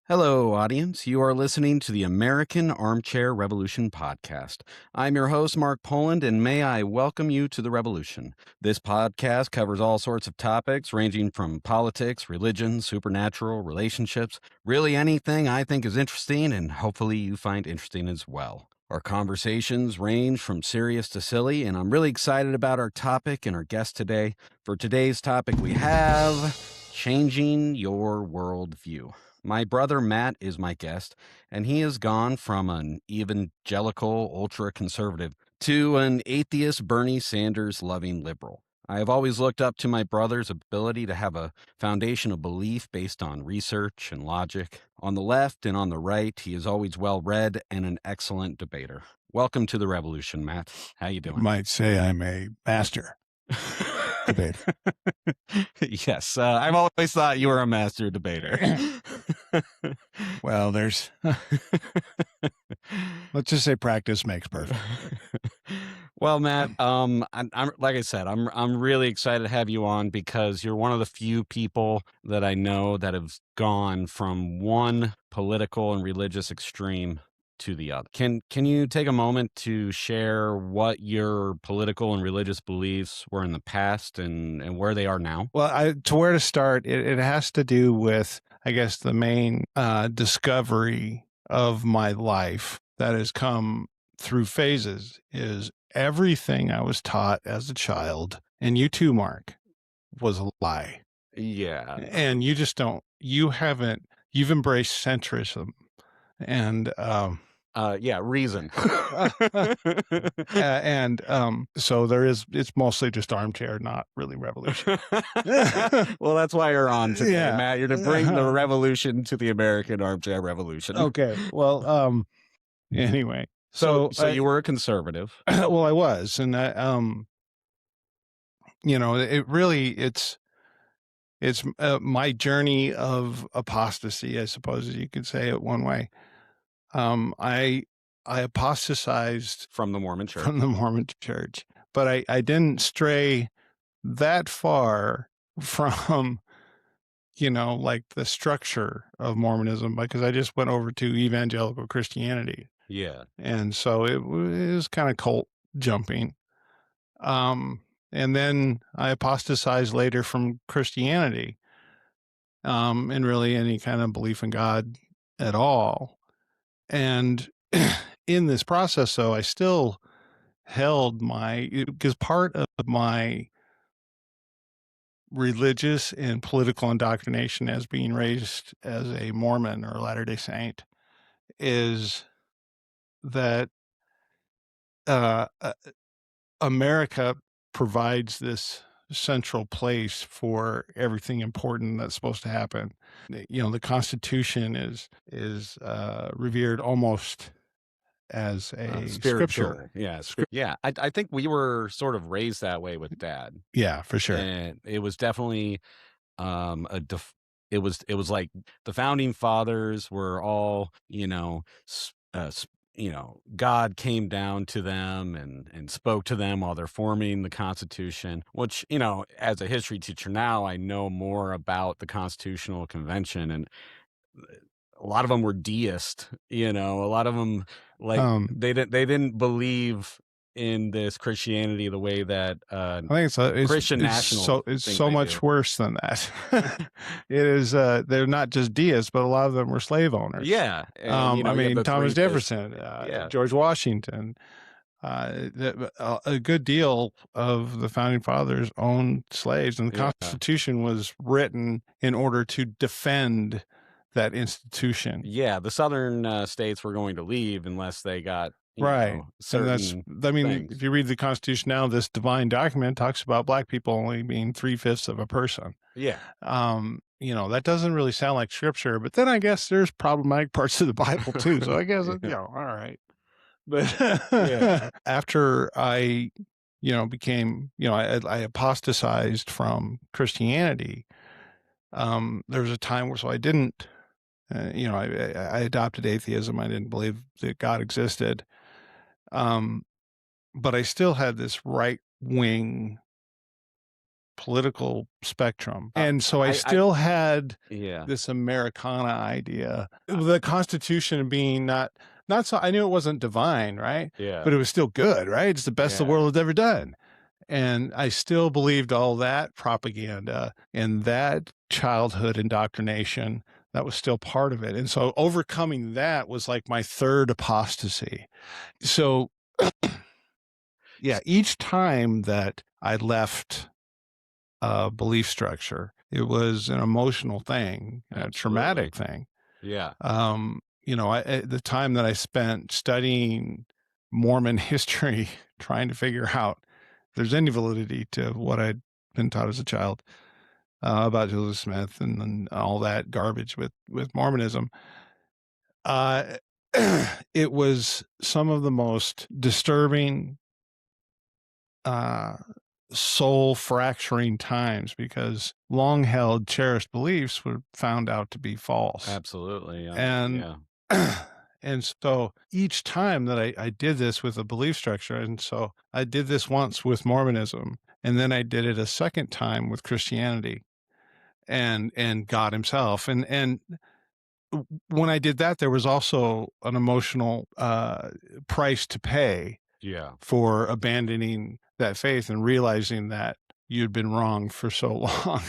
Hello, audience. You are listening to the American Armchair Revolution podcast. I'm your host, Mark Poland, and may I welcome you to the revolution. This podcast covers all sorts of topics ranging from politics, religion, supernatural, relationships, really anything I think is interesting, and hopefully you find interesting as well. Our conversations range from serious to silly, and I'm really excited about our topic and our guest today. For today's topic, we have changing your worldview. My brother Matt is my guest, and he has gone from an evangelical ultra conservative to an atheist Bernie Sanders loving liberal. I have always looked up to my brother's ability to have a foundation of belief based on research and logic. On the left and on the right, he is always well read and an excellent debater. Welcome to the revolution, Matt. How you doing? You might say I'm a master debater. Yes, I've always thought you were a master debater. Well, let's just say practice makes perfect. Well, Matt, I'm like I said, I'm really excited to have you on because you're one of the few people that I know that have gone from one political and religious extreme to the other. Can you take a moment to share what your political and religious beliefs were in the past and where they are now? Well, to where to start, it has to do with, I guess, the main discovery of my life that has come through phases is everything I was taught as a child, and you too, Mark, was a lie. Yeah. And you've embraced centrism and reason. So it's mostly just armchair, not really revolution. Well, that's why you're on today, Yeah. Matt. You're to bring the revolution to the American armchair revolution. Okay. Well, anyway. So you were a conservative. Well, I was, and it's my journey of apostasy, I suppose you could say it one way. I apostatized from the Mormon Church. But I didn't stray that far from, like the structure of Mormonism, because I just went over to evangelical Christianity. Yeah. And so it was kind of cult jumping. And then I apostatized later from Christianity, and really any kind of belief in God at all. And in this process, though, I still held because part of my religious and political indoctrination as being raised as a Mormon or a Latter-day Saint is that America provides this central place for everything important that's supposed to happen. The Constitution is revered almost as a scripture. Yeah. I think we were sort of raised that way with Dad. Yeah, for sure. And it was definitely it was like the founding fathers were all, God came down to them and spoke to them while they're forming the Constitution, which, as a history teacher now, I know more about the Constitutional Convention, and a lot of them were deist, a lot of them they didn't believe in this Christianity the way that I think it's Christian national. It's so much worse than that. It is. They're not just deists, but a lot of them were slave owners. Yeah. And, Thomas Jefferson, George Washington, a good deal of the founding fathers owned slaves, and the Constitution was written in order to defend that institution. Yeah, the southern states were going to leave unless they got right. And if you read the Constitution now, this divine document talks about black people only being 3/5 of a person. Yeah. That doesn't really sound like scripture, but then I guess there's problematic parts of the Bible too. So I guess, all right. But after I, became, I apostatized from Christianity. There was a time where, so I didn't, I adopted atheism. I didn't believe that God existed. But I still had this right wing political spectrum. And so I still had this Americana idea, the Constitution being not so, I knew it wasn't divine, right? Yeah. But it was still good, right? It's the best the world has ever done. And I still believed all that propaganda and that childhood indoctrination that was still part of it. And so overcoming that was like my third apostasy. So yeah, each time that I left a belief structure, it was an emotional thing, a traumatic thing. Yeah. The time that I spent studying Mormon history, trying to figure out if there's any validity to what I'd been taught as a child about Joseph Smith and all that garbage with Mormonism. It was some of the most disturbing, soul fracturing times because long held cherished beliefs were found out to be false. Absolutely. And so each time that I did this with a belief structure, and so I did this once with Mormonism, and then I did it a second time with Christianity and God himself. And when I did that, there was also an emotional price to pay for abandoning that faith and realizing that you'd been wrong for so long.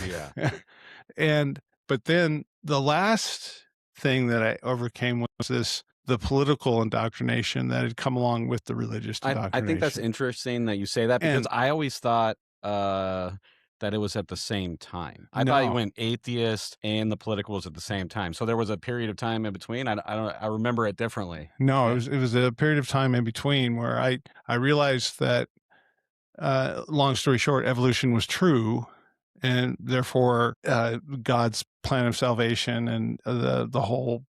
But then the last thing that I overcame was the political indoctrination that had come along with the religious indoctrination. I think that's interesting that you say that, because I always thought that it was at the same time. I thought you went atheist and the political was at the same time. So there was a period of time in between. I remember it differently. No, it was a period of time in between where I realized that, long story short, evolution was true, and therefore God's plan of salvation and the whole.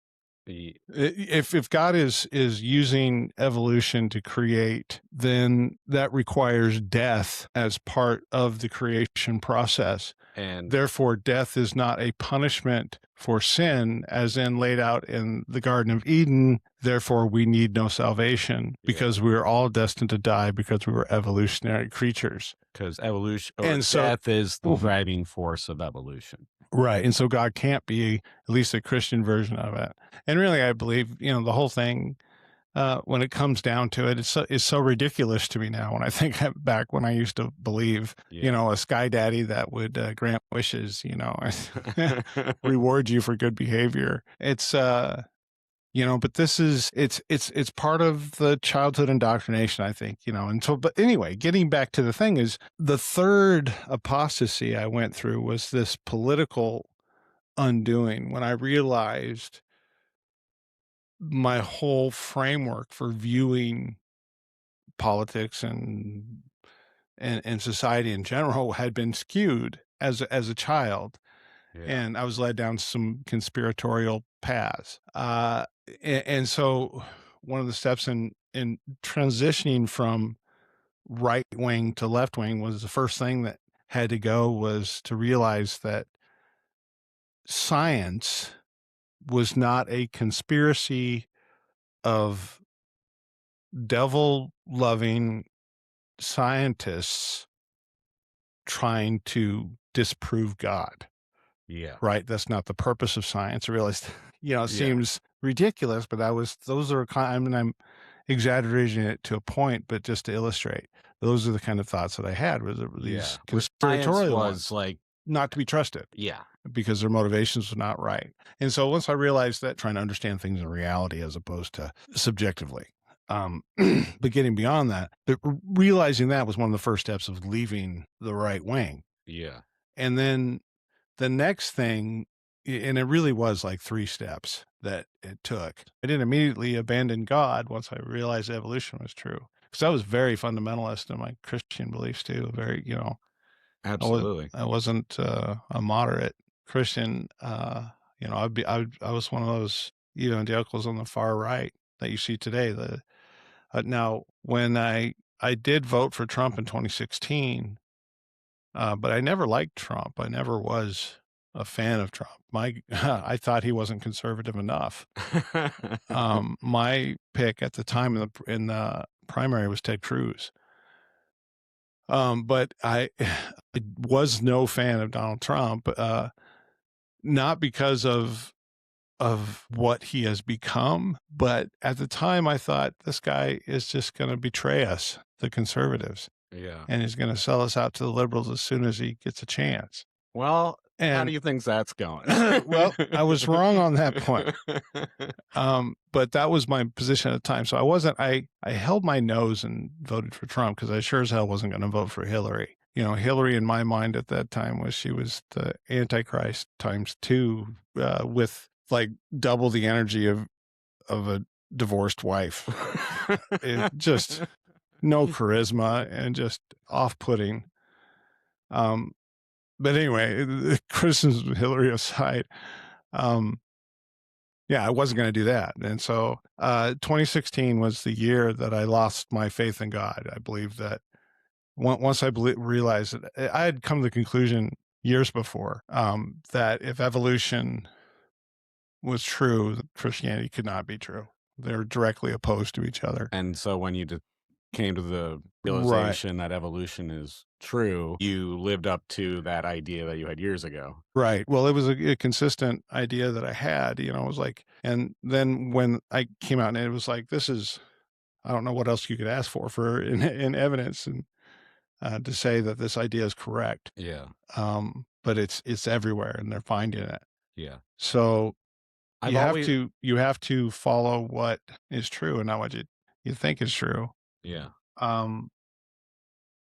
If God is using evolution to create, then that requires death as part of the creation process. And therefore, death is not a punishment for sin, as in laid out in the Garden of Eden. Therefore, we need no salvation because we are all destined to die because we were evolutionary creatures. Because evolution and death is the driving force of evolution. Right. And so God can't be at least a Christian version of it. And really, I believe, the whole thing, when it comes down to it, it's so ridiculous to me now when I think back when I used to believe, a sky daddy that would grant wishes, reward you for good behavior. It's, but this is, it's part of the childhood indoctrination, I think, and so, but anyway, getting back to the thing is the third apostasy I went through was this political undoing when I realized my whole framework for viewing politics and society in general had been skewed as a child. And I was led down some conspiratorial paths. And so one of the steps in transitioning from right wing to left wing was the first thing that had to go was to realize that science was not a conspiracy of devil-loving scientists trying to disprove God. Right? That's not the purpose of science. I realized, it seems ridiculous, but I'm exaggerating it to a point, but just to illustrate, those are the kind of thoughts that I had was these conspiratorial ones, like not to be trusted. Because their motivations were not right. And so once I realized that, trying to understand things in reality as opposed to subjectively, but getting beyond that, realizing that was one of the first steps of leaving the right wing. And then the next thing, and it really was like 3 steps that it took. I didn't immediately abandon God once I realized evolution was true, because I was very fundamentalist in my Christian beliefs too. Very, Absolutely. I wasn't a moderate Christian. I was one of those evangelicals on the far right that you see today. Now, when I did vote for Trump in 2016, but I never liked Trump. I never was a fan of Trump. I thought he wasn't conservative enough. My pick at the time in the primary was Ted Cruz. But I was no fan of Donald Trump, not because of what he has become, but at the time I thought this guy is just going to betray us, the conservatives, Yeah. and he's going to sell us out to the liberals as soon as he gets a chance. Well, how do And you think that's going? well, I was wrong on that point. But that was my position at the time. So I held my nose and voted for Trump because I sure as hell wasn't going to vote for Hillary. You know, Hillary in my mind at that time she was the Antichrist times two, with like double the energy of a divorced wife. It just no charisma and just off-putting. But anyway, the criticisms of Hillary aside, yeah, I wasn't going to do that. And so 2016 was the year that I lost my faith in God. I believe that once I realized that I had come to the conclusion years before, that if evolution was true, Christianity could not be true. They're directly opposed to each other. And so when you came to the Right. realization that evolution is true, you lived up to that idea that you had years ago. Right. Well, it was a consistent idea that I had, you know, it was like, and then when I came out and it was like, this is, I don't know what else you could ask for in evidence and to say that this idea is correct. Yeah. But it's everywhere and they're finding it. Yeah. So I've you always, have to follow what is true and not what you think is true. yeah. Um,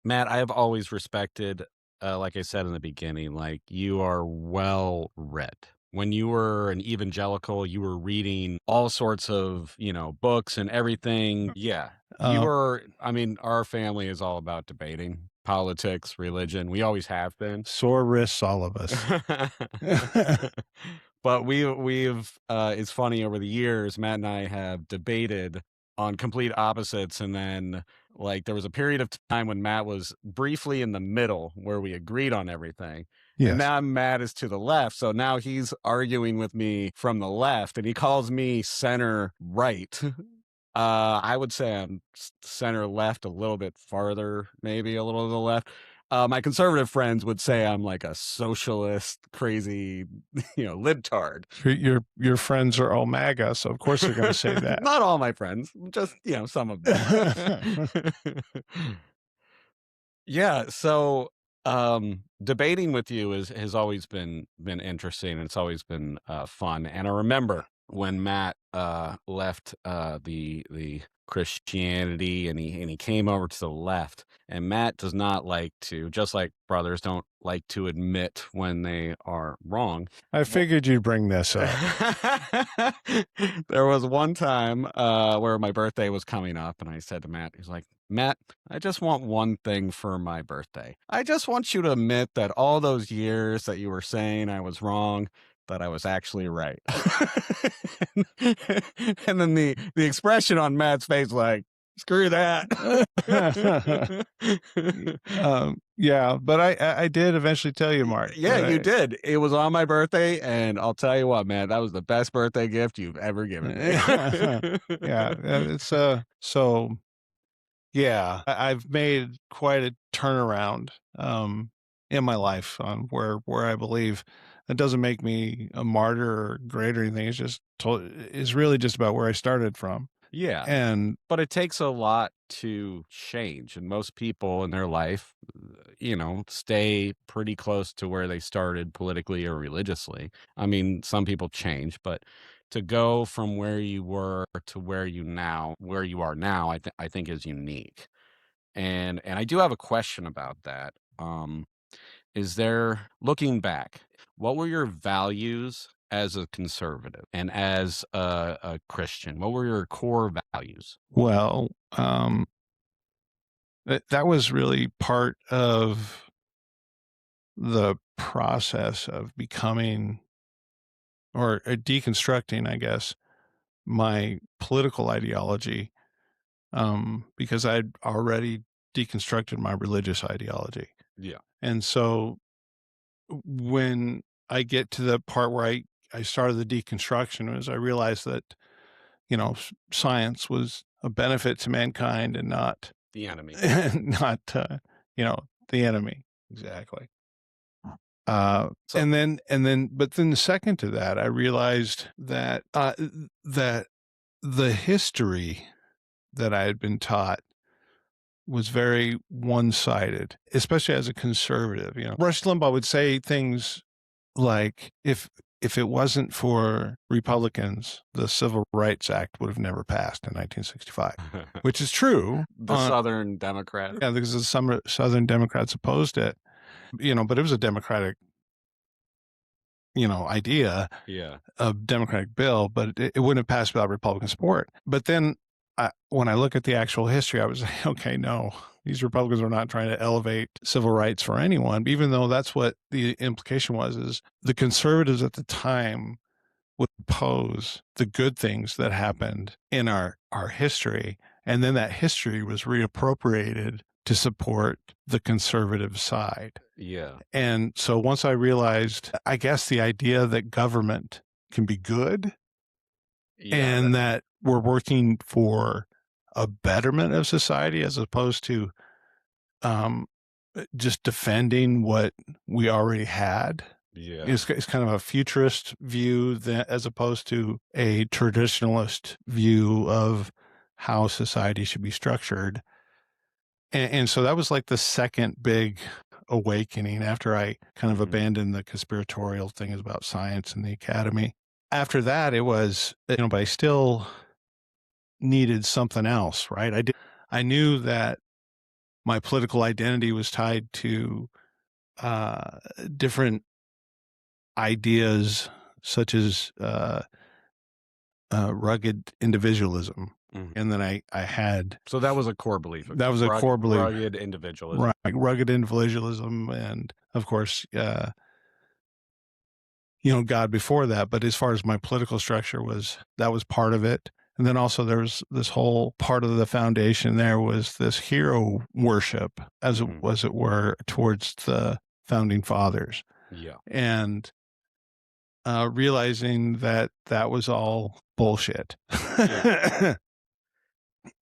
Matt, I have always respected, like I said in the beginning, like you are well read. When you were an evangelical, you were reading all sorts of, books and everything. Yeah. You were, I mean, our family is all about debating politics, religion. We always have been. sore wrists, all of us. But we've it's funny, over the years, Matt and I have debated on complete opposites, and then like there was a period of time when Matt was briefly in the middle where we agreed on everything. Yes. And now Matt is to the left, so now he's arguing with me from the left, and he calls me center right. I would say I'm center left, a little bit farther, maybe a little to the left. My conservative friends would say I'm like a socialist, crazy, libtard. Your friends are all MAGA, so of course they're going to say that. Not all my friends, just some of them. Yeah, so debating with you has always been interesting, and it's always been fun. And I remember when Matt left the Christianity, and he came over to the left. And Matt does not like to, just like brothers don't like to admit when they are wrong. I figured you'd bring this up. There was one time where my birthday was coming up, and I said to Matt, he's like, Matt, I just want one thing for my birthday. I just want you to admit that all those years that you were saying I was wrong, that I was actually right. And then the expression on Matt's face, like, screw that. Yeah, but I did eventually tell you, Mark. Yeah, you did. It was on my birthday, and I'll tell you what, man, that was the best birthday gift you've ever given me. Yeah, it's so yeah, I've made quite a turnaround in my life on where I believe. That doesn't make me a martyr or great or anything. It's just it's really just about where I started from. Yeah. But it takes a lot to change. And most people in their life, stay pretty close to where they started politically or religiously. I mean, some people change, but to go from where you were to where you are now, I think is unique. And I do have a question about that. Is there, looking back, what were your values as a conservative and as a Christian? What were your core values? Well, that was really part of the process of becoming or deconstructing, I guess, my political ideology, because I'd already deconstructed my religious ideology. Yeah. And so when I get to the part where I started the deconstruction was I realized that, science was a benefit to mankind and not The enemy. not, the enemy. Exactly. But then the second to that, I realized that that the history that I had been taught was very one-sided, especially as a conservative. Rush Limbaugh would say things like, if it wasn't for Republicans, the Civil Rights Act would have never passed in 1965, which is true. The Southern Democrats. Yeah, because some Southern Democrats opposed it, but it was a Democratic, idea, a Democratic bill, but it wouldn't have passed without Republican support. But then when I look at the actual history, I was like, okay, no, these Republicans were not trying to elevate civil rights for anyone, even though that's what the implication was, is the conservatives at the time would oppose the good things that happened in our history. And then that history was reappropriated to support the conservative side. Yeah. And so once I realized, I guess, the idea that government can be good, and that we're working for a betterment of society as opposed to just defending what we already had. Yeah. It's kind of a futurist view as opposed to a traditionalist view of how society should be structured. And so that was like the second big awakening after I kind of abandoned the conspiratorial things about science and the academy. After that, it was, but I still needed something else, right? I knew that my political identity was tied to different ideas such as rugged individualism. And then I had... So that was a core belief. That was a core belief. Rugged individualism. Right, rugged individualism, and of course, God before that. But as far as my political structure that was part of it. And then also there was this whole part of the foundation there was this hero worship, as it were, towards the founding fathers. Yeah. And realizing that was all bullshit. Yeah.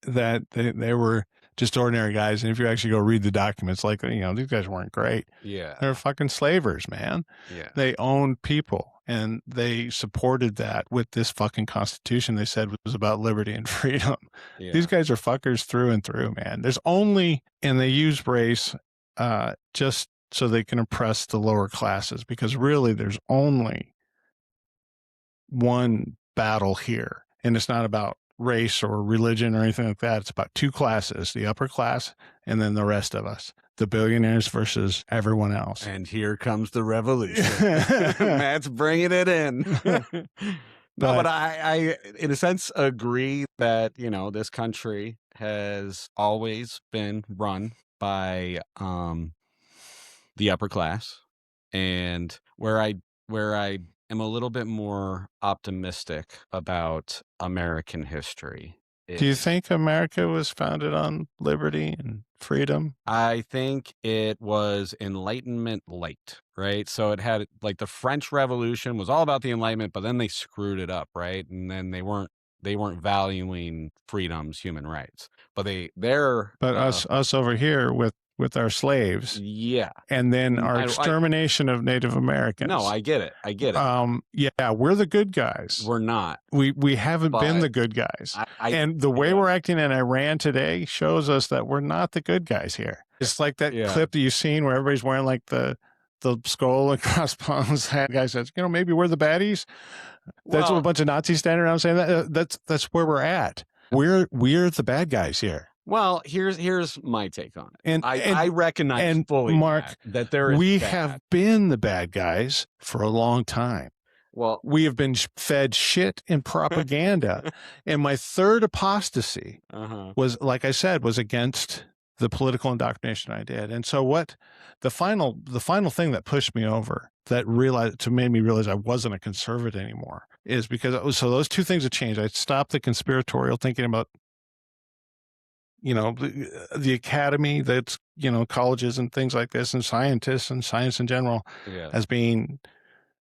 That they were just ordinary guys. And if you actually go read the documents, like, these guys weren't great. Yeah. They're fucking slavers, man. Yeah. They owned people, and they supported that with this fucking constitution they said was about liberty and freedom. Yeah. These guys are fuckers through and through, man. And they use race just so they can oppress the lower classes, because really there's only one battle here. And it's not about race or religion or anything like that. It's about two classes, the upper class and then the rest of us, the billionaires versus everyone else. And here comes the revolution. Matt's bringing it in. But I, in a sense, agree that, this country has always been run by the upper class, and where I am a little bit more optimistic about American history. Do you think America was founded on liberty and freedom? I think it was Enlightenment light, right? So it had, like, the French Revolution was all about the Enlightenment, but then they screwed it up, right? And then they weren't valuing freedoms, human rights, but us over here with our slaves. Yeah. And then our extermination of Native Americans. No, I get it. Yeah, we're the good guys. We're not. We haven't been the good guys. And the way we're acting in Iran today shows us that we're not the good guys here. It's like that clip that you've seen where everybody's wearing like the skull and crossbones. That guy says, maybe we're the baddies. That's a bunch of Nazis standing around saying that. That's where we're at. We're the bad guys here. Well, here's my take on it. And I recognize fully, Mark, that there is we have been the bad guys for a long time. Well, we have been fed shit and propaganda. And my third apostasy was, like I said, was against the political indoctrination I did. And so what the final thing that pushed me over, that made me realize I wasn't a conservative anymore, is because so those two things have changed. I stopped the conspiratorial thinking about the academy, that's, colleges and things like this, and scientists and science in general, as being,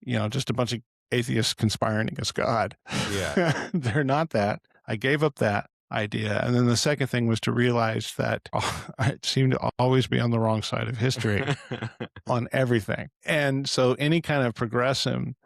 just a bunch of atheists conspiring against God. Yeah. They're not that. I gave up that. idea. And then the second thing was to realize that I seem to always be on the wrong side of history on everything. And so any kind of progression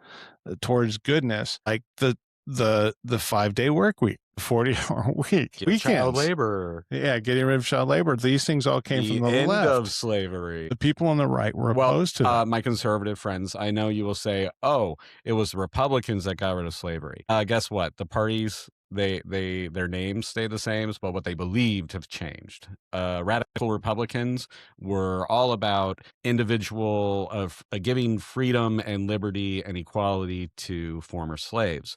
towards goodness, like the 5-day work week, 40-hour week, weekends, child labor. Yeah, getting rid of child labor. These things all came from the end left. of slavery. The people on the right were opposed to that. My conservative friends, I know you will say, "Oh, it was the Republicans that got rid of slavery." Guess what? The parties, their names stay the same, but what they believed have changed. Radical Republicans were all about individual of giving freedom and liberty and equality to former slaves.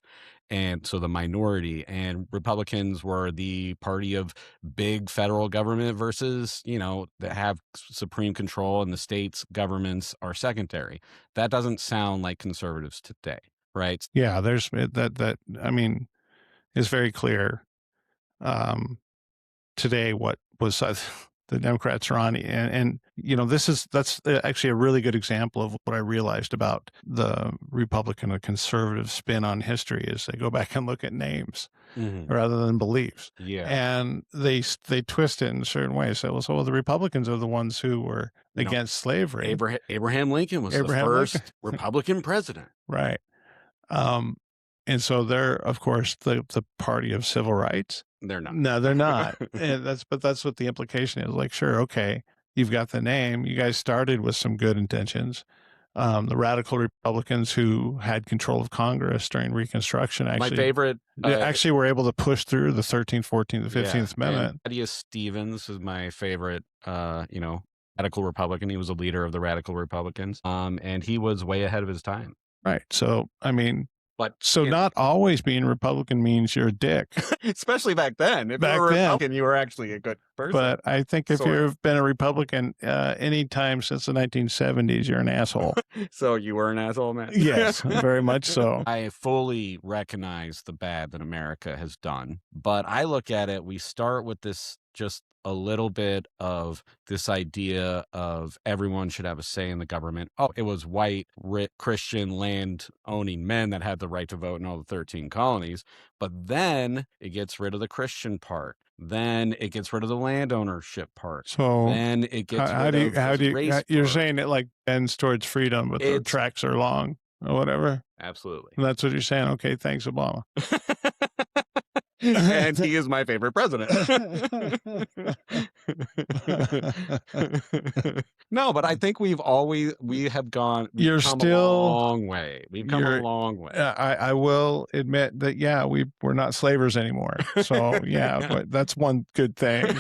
And so the minority, and Republicans were the party of big federal government versus, that have supreme control, and the states governments are secondary. That doesn't sound like conservatives today, right? Yeah, there's that I mean, it's very clear today what was the Democrats are on, and that's actually a really good example of what I realized about the Republican and conservative spin on history is they go back and look at names rather than beliefs. Yeah. And they twist it in a certain way. So the Republicans are the ones who were against slavery. Abraham Lincoln was the first Republican president. Right. And so they're, of course, the party of civil rights. They're not. No, they're not. And that's what the implication is. Like, sure, okay, you've got the name. You guys started with some good intentions. The radical Republicans who had control of Congress during Reconstruction actually, my favorite, actually were able to push through the 13th, 14th, the 15th Amendment. Thaddeus Stevens is my favorite, radical Republican. He was a leader of the radical Republicans, and he was way ahead of his time. Right. So, I mean, not always being Republican means you're a dick. Especially back then. If you were a Republican, you were actually a good person. But I think if you've been a Republican any time since the 1970s, you're an asshole. So you were an asshole, man? Yes, very much so. I fully recognize the bad that America has done, but I look at it, we start with this just a little bit of this idea of everyone should have a say in the government. Oh, it was white, Christian, land-owning men that had the right to vote in all the 13 colonies. But then it gets rid of the Christian part. Then it gets rid of the land ownership part. So then it gets rid of the race you're part. saying it like bends towards freedom, but the tracks are long or whatever? Absolutely. And that's what you're saying. Okay, thanks, Obama. And he is my favorite president. No, but I think we have come a long way. We've come a long way. I will admit that, we're not slavers anymore. So but that's one good thing.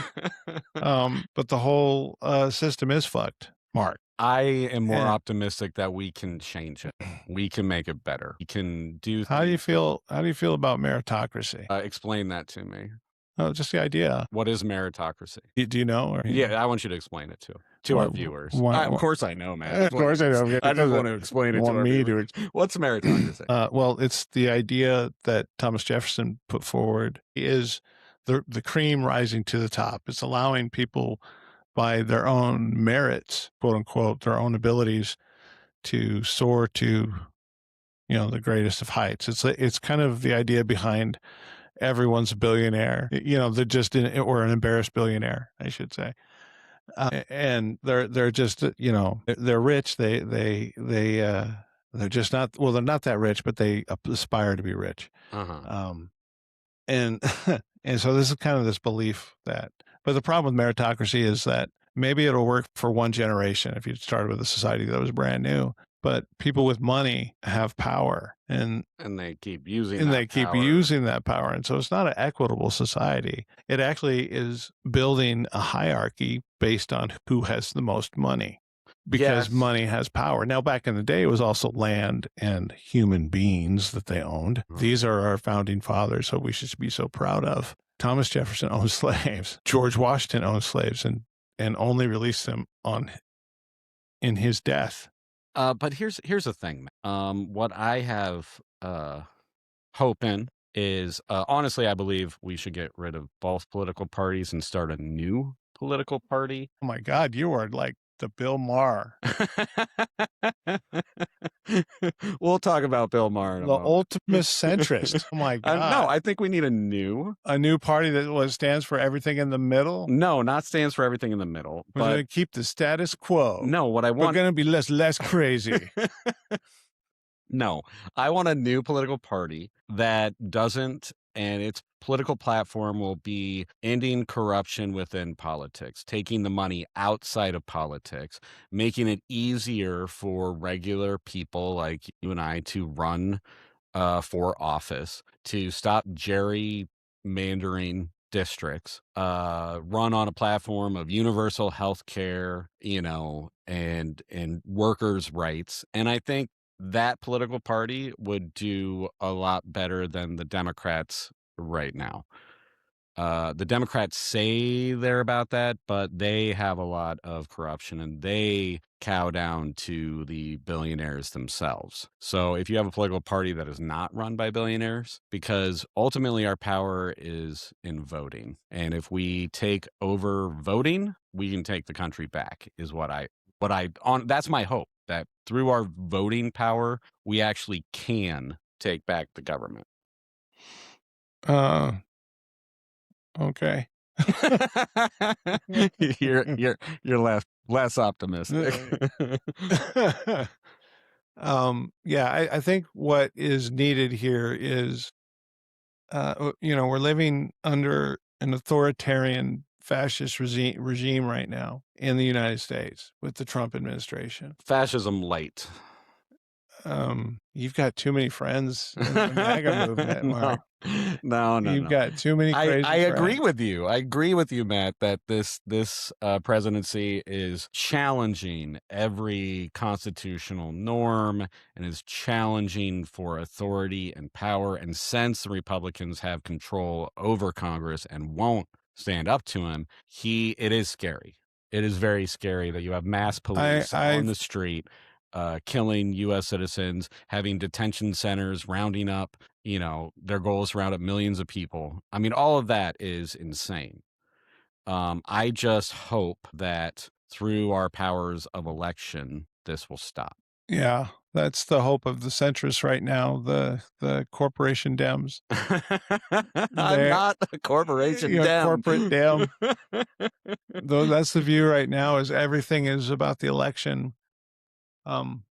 But the whole system is fucked, Mark. I am more optimistic that we can change it. We can make it better. We can do. How do you feel about meritocracy? Explain that to me. Oh, just the idea. What is meritocracy? Do you know? I want you to explain it to our viewers. Of course I know, man. Of course I know. I just want to explain it to our viewers. What's meritocracy? Well, it's the idea that Thomas Jefferson put forward is the cream rising to the top. It's allowing people by their own merits, quote unquote, their own abilities to soar to, the greatest of heights. It's kind of the idea behind everyone's a billionaire, they're just or an embarrassed billionaire, I should say. And they're just, they're rich. They're just not, well, they're not that rich, but they aspire to be rich. And, and so this is kind of this belief but the problem with meritocracy is that maybe it'll work for one generation if you started with a society that was brand new, but people with money have power and they keep using that power. And so it's not an equitable society. It actually is building a hierarchy based on who has the most money because money has power. Now, back in the day, it was also land and human beings that they owned. These are our founding fathers, who we should be so proud of. Thomas Jefferson owned slaves. George Washington owned slaves and only released them in his death. But here's the thing. What I have hope in is honestly, I believe we should get rid of both political parties and start a new political party. Oh my God, you are like The Bill Maher. We'll talk about Bill Maher in a The moment. ultimate centrist. Oh my God. No, I think we need a new party that stands for everything in the middle. No, not stands for everything in the middle. We're going to keep the status quo. No, what I We're want. going to be less crazy. No, I want a new political party that doesn't, and its political platform will be ending corruption within politics, taking the money outside of politics, making it easier for regular people like you and I to run for office, to stop gerrymandering districts, run on a platform of universal health care, and workers' rights. And I think that political party would do a lot better than the Democrats right now. The Democrats say they're about that, but they have a lot of corruption and they cow down to the billionaires themselves. So if you have a political party that is not run by billionaires, because ultimately our power is in voting. And if we take over voting, we can take the country back, is that's my hope, that through our voting power, we actually can take back the government. Okay. You're less optimistic. Yeah, I think what is needed here is, we're living under an authoritarian fascist regime right now in the United States with the Trump administration. Fascism light. You've got too many friends in the MAGA movement, Mark. No. You've got too many crazy I agree friends. with you. I agree with you, Matt, that this presidency is challenging every constitutional norm and is challenging for authority and power. And since the Republicans have control over Congress and won't stand up to him, it is scary. It is very scary that you have mass police on the street, killing U.S. citizens, having detention centers, rounding up, their goal is to round up millions of people. I mean, all of that is insane. I just hope that through our powers of election, this will stop. Yeah, that's the hope of the centrists right now, the corporation Dems. I'm not a corporation Dem. Corporate Dem. Though that's the view right now, is everything is about the election.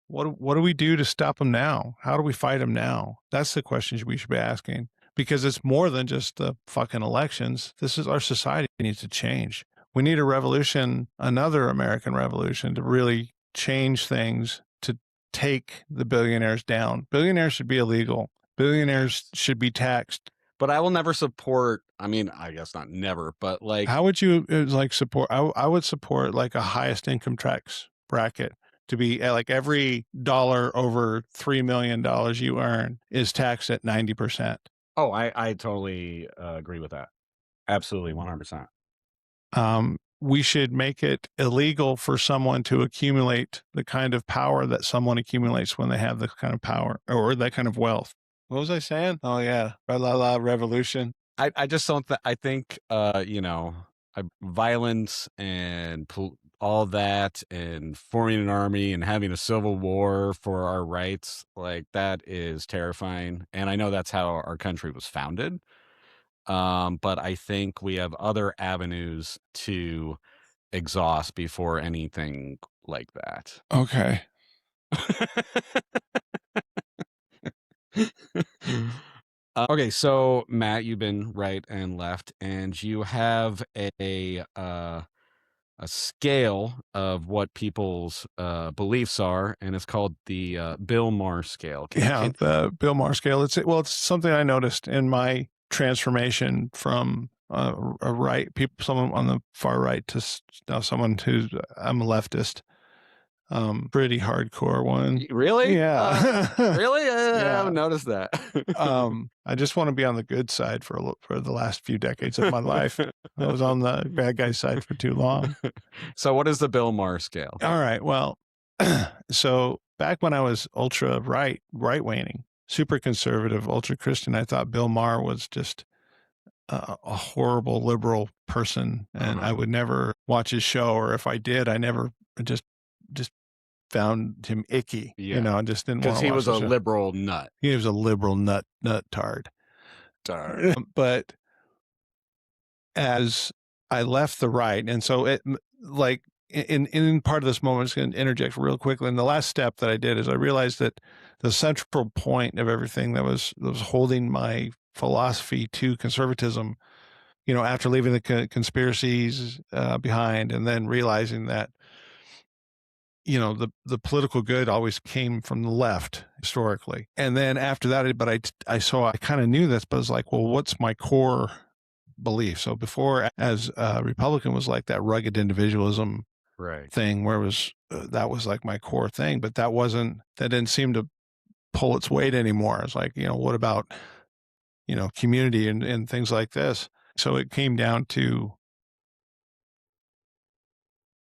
What do we do to stop them now? How do we fight them now? That's the questions we should be asking, because it's more than just the fucking elections. This is our society needs to change. We need a revolution, another American revolution, to really change things, to take the billionaires down. Billionaires should be illegal. Billionaires should be taxed. But I will never support, I mean, I guess not never, but like, how would you support? I would support like a highest income tax bracket, to be like every dollar over $3 million you earn is taxed at 90%. Oh, I totally agree with that. Absolutely, 100%. We should make it illegal for someone to accumulate the kind of power that someone accumulates when they have this kind of power or that kind of wealth. What was I saying? Oh yeah, revolution. I just don't. I think violence and all that, and forming an army and having a civil war for our rights, like that is terrifying. And I know that's how our country was founded. But I think we have other avenues to exhaust before anything like that. Okay. Okay, so Matt, you've been right and left, and you have a scale of what people's beliefs are, and it's called the Bill Maher scale. The Bill Maher scale. It's something I noticed in my transformation from someone on the far right to now someone who's I'm a leftist. Pretty hardcore one. Really? Yeah. Really? I haven't noticed that. I just want to be on the good side for the last few decades of my life. I was on the bad guy side for too long. So what is the Bill Maher scale? All right. Well, so back when I was ultra right-wing, super conservative, ultra Christian, I thought Bill Maher was just a horrible liberal person, and I would never watch his show, or if I did, I never just found him icky, and just didn't want to watch because he was the a show. liberal nut. He was a liberal nut tard. But as I left the right, and so it like in part of this moment, I'm just going to interject real quickly. And the last step that I did is I realized that the central point of everything that was holding my philosophy to conservatism, after leaving the conspiracies behind, and then realizing that the political good always came from the left historically. And then after that, but I kind of knew this, but I was like, well, what's my core belief? So before, as a Republican, was like that rugged individualism thing, where it was that was like my core thing, but that didn't seem to pull its weight anymore. It's like, what about community and things like this? So it came down to,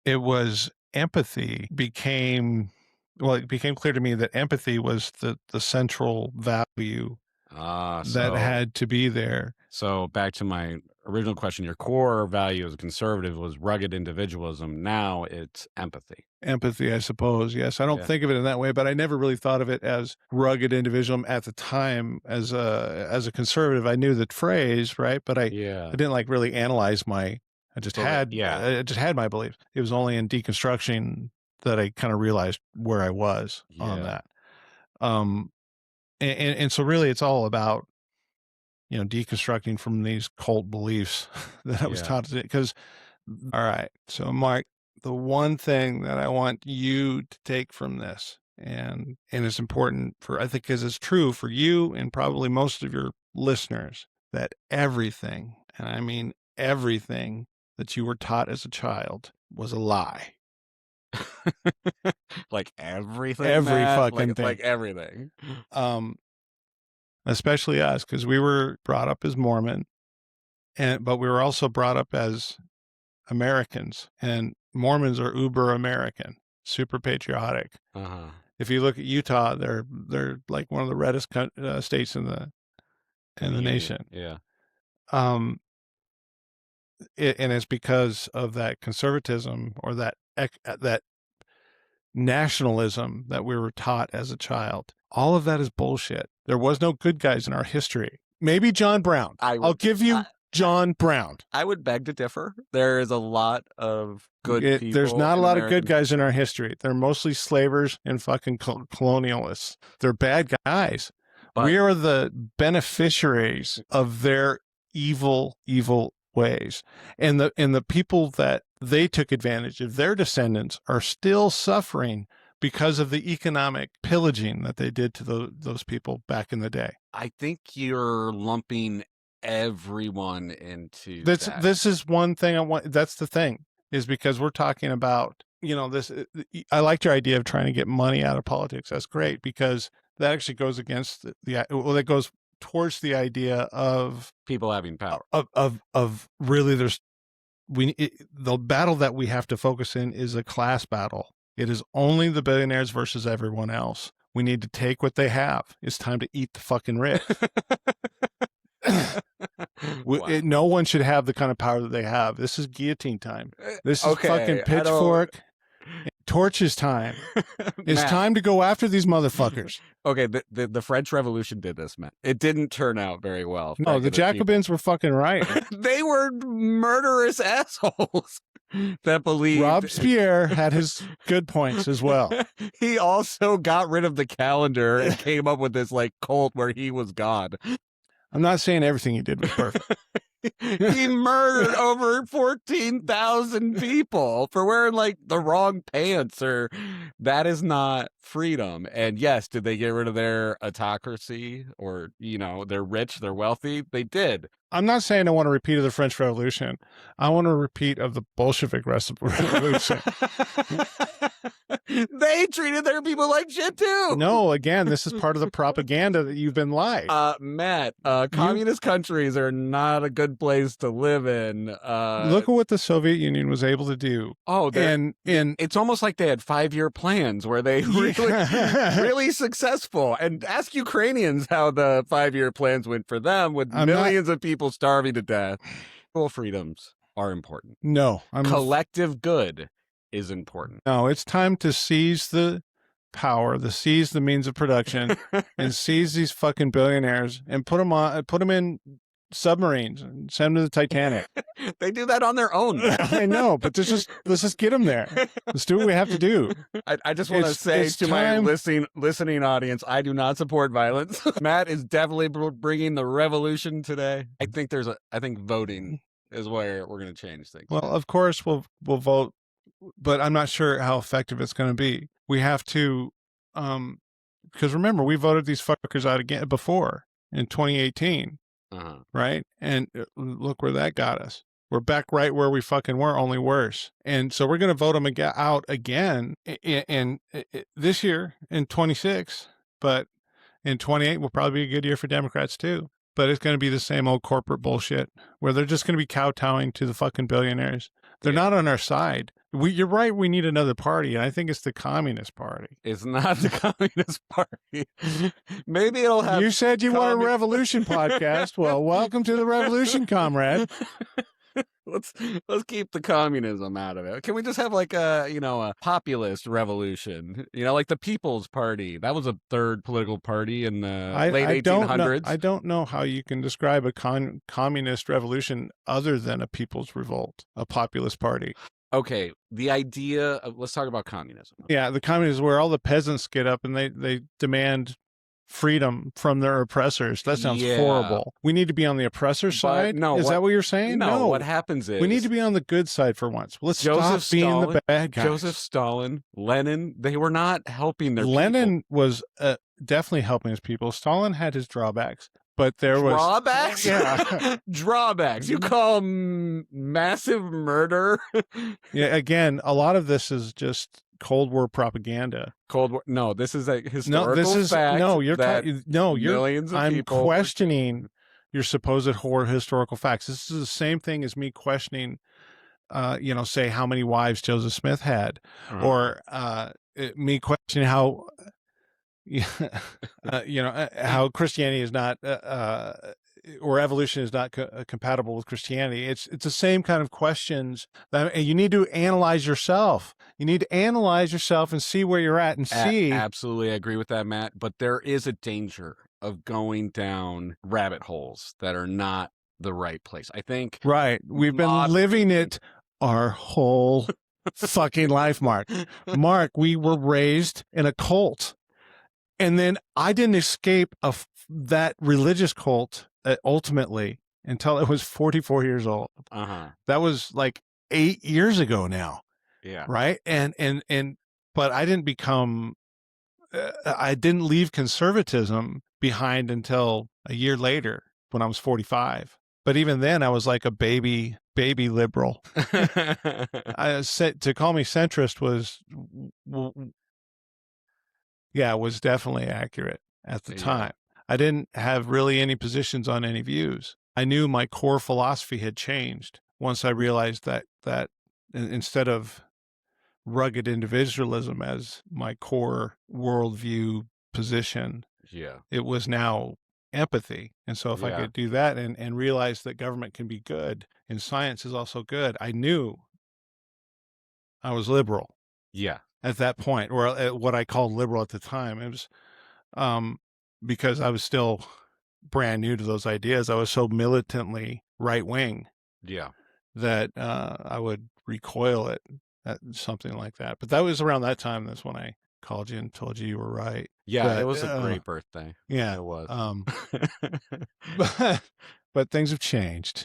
it was empathy became clear to me that empathy was the central value that had to be there. So back to my original question, your core value as a conservative was rugged individualism. Now it's empathy. Empathy, I suppose. Yes. I don't think of it in that way, but I never really thought of it as rugged individualism at the time. As a conservative, I knew that phrase, right? But I didn't like really analyze I just had my beliefs. It was only in deconstruction that I kind of realized where I was on that. And so really it's all about, deconstructing from these cult beliefs that I was taught, because, all right. So Mark, the one thing that I want you to take from this, and it's important I think, because it's true for you and probably most of your listeners, that everything, and I mean everything, that you were taught as a child was a lie. Like everything, every fucking thing, like everything. Especially us, because we were brought up as Mormon, but we were also brought up as Americans, and Mormons are uber American, super patriotic. If you look at Utah, they're like one of the reddest states in the nation. And it's because of that conservatism, or that nationalism that we were taught as a child. All of that is bullshit. There was no good guys in our history. Maybe John Brown. I'll give you John Brown. I would beg to differ. There is a lot of good people. There's not a lot of good guys in our history. They're mostly slavers and fucking colonialists. They're bad guys. But we are the beneficiaries of their evil ways. And the people that they took advantage of, their descendants, are still suffering because of the economic pillaging that they did to those people back in the day. I think you're lumping everyone into that. This is one thing I want. That's the thing, is because we're talking about, this. I liked your idea of trying to get money out of politics. That's great, because that actually goes against that goes towards the idea of people having power, of really the battle that we have to focus in is a class battle. It is only the billionaires versus everyone else. We need to take what they have. It's time to eat the fucking rich. Wow. No one should have the kind of power that they have. This is guillotine time. This is fucking pitchfork, torches time. It's time to go after these motherfuckers. Okay, the French Revolution did this, man. It didn't turn out very well. No, the Jacobins were fucking right. They were murderous assholes that believed. Robespierre had his good points as well. He also got rid of the calendar and came up with this like cult where he was God. I'm not saying everything he did was perfect. He murdered over 14,000 people for wearing like the wrong pants, or that is not freedom. And yes, did they get rid of their autocracy, or, they're rich, they're wealthy? They did. I'm not saying I want to repeat of the French Revolution. I want to repeat of the Bolshevik Revolution. They treated their people like shit too. No, again, this is part of the propaganda that you've been lied. Matt, communist countries are not a good place to live in. Look at what the Soviet Union was able to do. Oh, and it's almost like they had 5-year plans where they really successful. And ask Ukrainians how the 5-year plans went for them, with millions of people starving to death. Full freedoms are important. No, collective good is important. No, it's time to seize the power, seize the means of production, and seize these fucking billionaires and put them in submarines and send them to the Titanic. They do that on their own. I know, but let's just get them there. Let's do what we have to do. I just want to say to my listening audience, I do not support violence. Matt is definitely bringing the revolution today. I think voting is where we're going to change things. Well, of course we'll vote, but I'm not sure how effective it's going to be. We have to, because remember, we voted these fuckers out again before in 2018, right? And look where that got us. We're back right where we fucking were, only worse. And so we're going to vote them out again in this year in 26, but in 28 will probably be a good year for Democrats too. But it's going to be the same old corporate bullshit where they're just going to be kowtowing to the fucking billionaires. They're not on our side. You're right. We need another party. And I think it's the Communist Party. It's not the Communist Party. Maybe it'll have. You said you want a revolution podcast. Well, welcome to the revolution, comrade. Let's keep the communism out of it. Can we just have like a populist revolution? Like the People's Party. That was a third political party in the late 1800s. I don't know how you can describe a communist revolution other than a people's revolt, a populist party. Okay, the idea of, let's talk about communism. Yeah, the communism where all the peasants get up and they demand freedom from their oppressors. That sounds horrible. We need to be on the oppressor side? No. Is that what you're saying? No, what happens is... we need to be on the good side for once. Let's stop being the bad guys. Joseph Stalin, Lenin, they were not helping their Lenin was definitely helping his people. Stalin had his drawbacks. But there was... Drawbacks? Yeah. Drawbacks. You call massive murder? Yeah, again, a lot of this is just Cold War propaganda. Cold War. No, this is a historical fact. I'm questioning your supposed historical facts. This is the same thing as me questioning, say how many wives Joseph Smith had, or me questioning how, how Christianity is not, or evolution is not compatible with Christianity. It's the same kind of questions that you need to analyze yourself. You need to analyze yourself and see where you're at and see. Absolutely. I agree with that, Matt. But there is a danger of going down rabbit holes that are not the right place. I think. Right. We've been living it our whole fucking life, Mark. Mark, we were raised in a cult. And then I didn't escape that religious cult ultimately until I was 44 years old. That was like 8 years ago now. Yeah. Right. But I didn't I didn't leave conservatism behind until a year later when I was 45. But even then I was like a baby liberal. To call me centrist was definitely accurate at the time. I didn't have really any positions on any views. I knew my core philosophy had changed once I realized that instead of rugged individualism as my core worldview position, it was now empathy. And so if I could do that and realize that government can be good and science is also good, I knew I was liberal. Yeah. At that point, or what I called liberal at the time. It was because I was still brand new to those ideas. I was so militantly right wing, that I would recoil at something like that. But that was around that time. That's when I called you and told you were right. Yeah, it was a great birthday. Yeah, it was. But things have changed.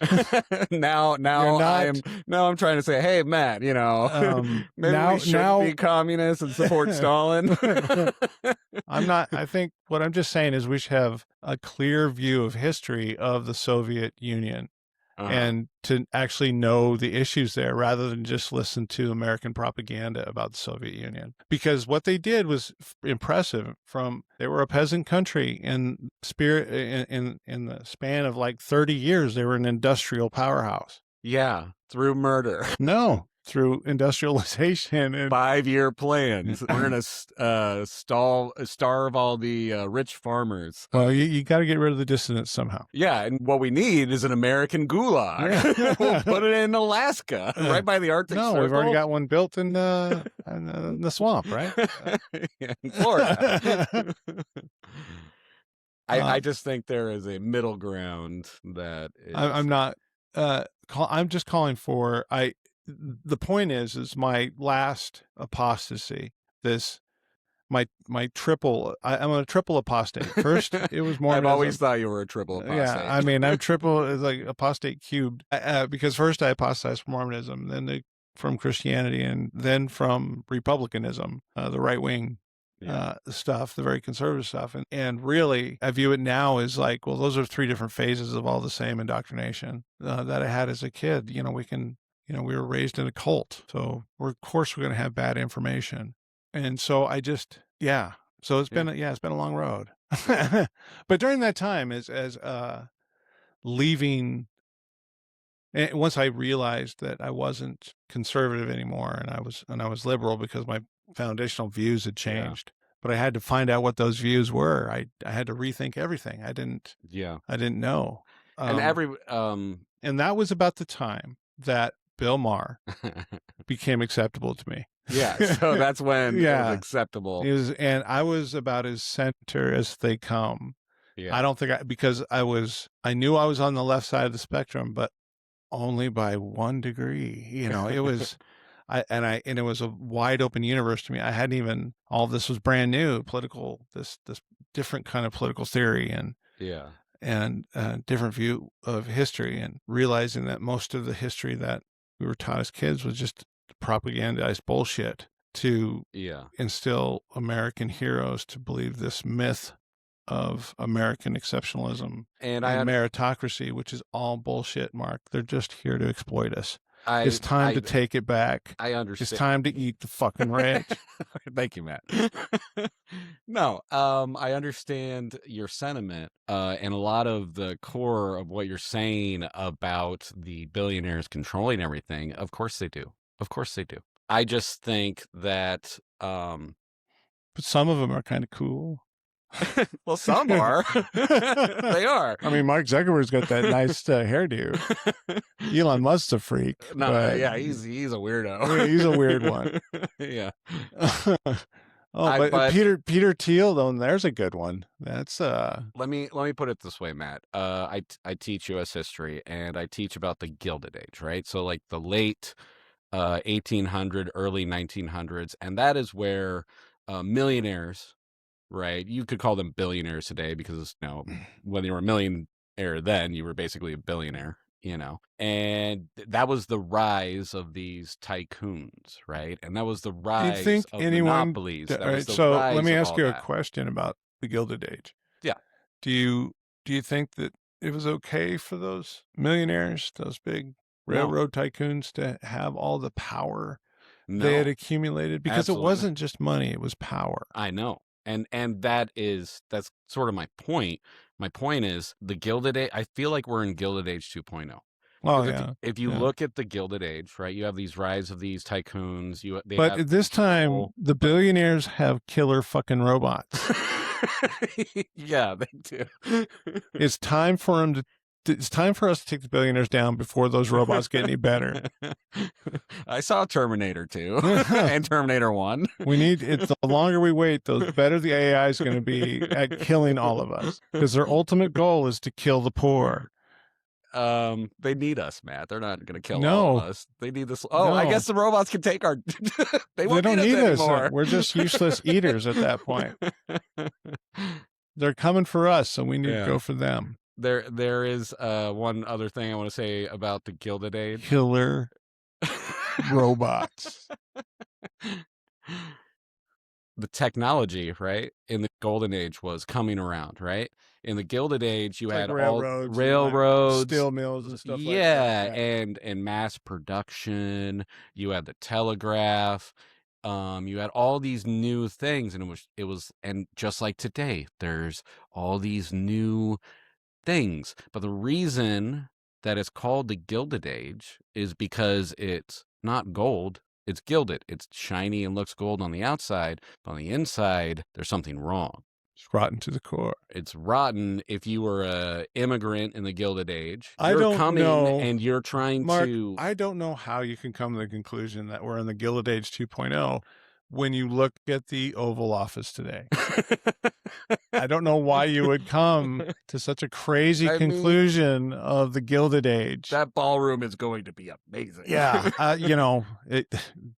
now I'm trying to say, hey, Matt, maybe we should be communists and support Stalin. I'm not. I think what I'm just saying is we should have a clear view of history of the Soviet Union and to actually know the issues there rather than just listen to American propaganda about the Soviet Union. Because what they did was impressive. They were a peasant country in spirit, in the span of like 30 years, they were an industrial powerhouse. Yeah, through murder. No, through industrialization and 5-year plans. We're gonna starve all the rich farmers. Well, you got to get rid of the dissidents somehow. Yeah, and what we need is an American gulag. We'll put it in Alaska, right by the Arctic Circle. We've already got one built in the swamp, right? Yeah, in Florida. I just think there is a middle ground that is... I'm not. I'm just calling for. The point is my last apostasy. My triple. I'm a triple apostate. First, it was Mormonism. I've always thought you were a triple apostate. Yeah, I mean, I'm triple. It's like apostate cubed. Because first I apostatized from Mormonism, then from Christianity, and then from republicanism, the right wing stuff, the very conservative stuff. And really, I view it now as like, well, those are 3 different phases of all the same indoctrination that I had as a kid. We were raised in a cult. So of course we're going to have bad information. And so I just, so it's been a long road. But during that time as leaving, once I realized that I wasn't conservative anymore and I was liberal because my foundational views had changed, but I had to find out what those views were. I had to rethink everything. I didn't know. And that was about the time that Bill Maher became acceptable to me. Yeah, so that's when it was acceptable. And I was about as center as they come. Yeah. I don't think because I knew I was on the left side of the spectrum, but only by 1 degree. It was, and it was a wide open universe to me. I hadn't even, all this was brand new, this different kind of political theory and different view of history, and realizing that most of the history that we were taught as kids was just propagandized bullshit to instill American heroes to believe this myth of American exceptionalism and meritocracy, which is all bullshit, Mark. They're just here to exploit us. It's time to take it back. I understand. It's time to eat the fucking rich. Thank you, Matt. No, I understand your sentiment, and a lot of the core of what you're saying about the billionaires controlling everything. Of course they do. Of course they do. I just think that... But some of them are kind of cool. Well, some are. They are. I mean, Mark Zuckerberg's got that nice hairdo. Elon Musk's a freak. No, but... he's a weirdo. Yeah, he's a weird one. Yeah. But Peter Thiel, though, there's a good one. That's Let me put it this way, Matt. I teach U.S. history, and I teach about the Gilded Age, right? So like the late 1800, early 1900s, and that is where millionaires, right? You could call them billionaires today because when you were a millionaire then, you were basically a billionaire, and that was the rise of these tycoons, right? And that was the rise of monopolies. So let me ask you a question about the Gilded Age. Yeah. Do you think that it was okay for those millionaires, those big railroad tycoons, to have all the power they had accumulated? Because It wasn't just money, it was power. I know. And that's sort of my point. My point is the Gilded Age. I feel like we're in Gilded Age 2.0. Oh, if you look at the Gilded Age, right, you have these rise of these tycoons. But at this time, the billionaires have killer fucking robots. Yeah, they do. It's time for them to. It's time for us to take the billionaires down before those robots get any better. I saw Terminator 2 and Terminator 1. The longer we wait, the better the AI is going to be at killing all of us. Because their ultimate goal is to kill the poor. They need us, Matt. They're not going to kill all of us. They need this. Oh, no. I guess the robots can take our... They don't need us anymore. We're just useless eaters at that point. They're coming for us, so we need to go for them. There is one other thing I want to say about the Gilded Age. Killer robots. The technology, right, in the Golden Age was coming around, right? In the Gilded Age, you had railroads, steel mills and stuff like that. And mass production. You had the telegraph. You had all these new things, and it was and just like today, there's all these new things. But the reason that it's called the Gilded Age is because it's not gold. It's gilded. It's shiny and looks gold on the outside, but on the inside, there's something wrong. It's rotten to the core. It's rotten if you were a immigrant in the Gilded Age. I don't know, and you're trying Mark, to... I don't know how you can come to the conclusion that we're in the Gilded Age 2.0 when you look at the Oval Office today. I don't know why you would come to such a crazy conclusion of the Gilded Age. That ballroom is going to be amazing. Yeah.